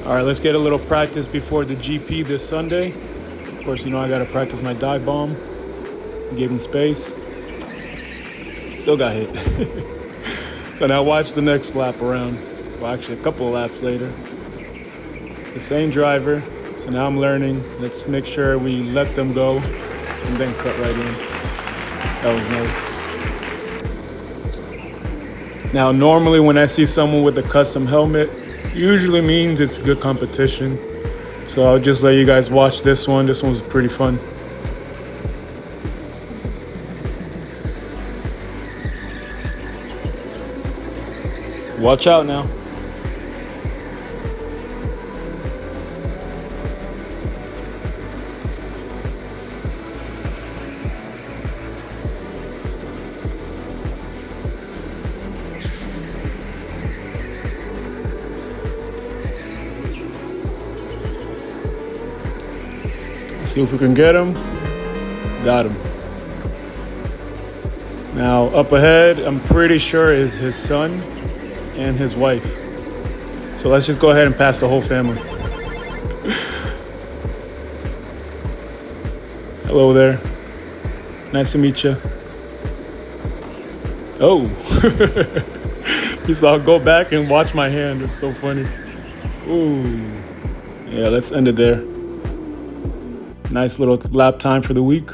All right, let's get a little practice before the GP this Sunday. Of course, you know I got to practice my dive bomb. Gave him space. Still got hit. So now watch the next lap around. Well, actually, a couple of laps later. The same driver. So now I'm learning. Let's make sure we let them go and then cut right in. That was nice. Now, normally when I see someone with a custom helmet, usually means it's good competition. So I'll just let you guys watch this one. This one's pretty fun. Watch out now. See if we can get him. Got him. Now up ahead, I'm pretty sure is his son and his wife. So let's just go ahead and pass the whole family. Hello there. Nice to meet you. Oh. You saw, go back and watch my hand. It's so funny. Ooh. Yeah, let's end it there. Nice little lap time for the week.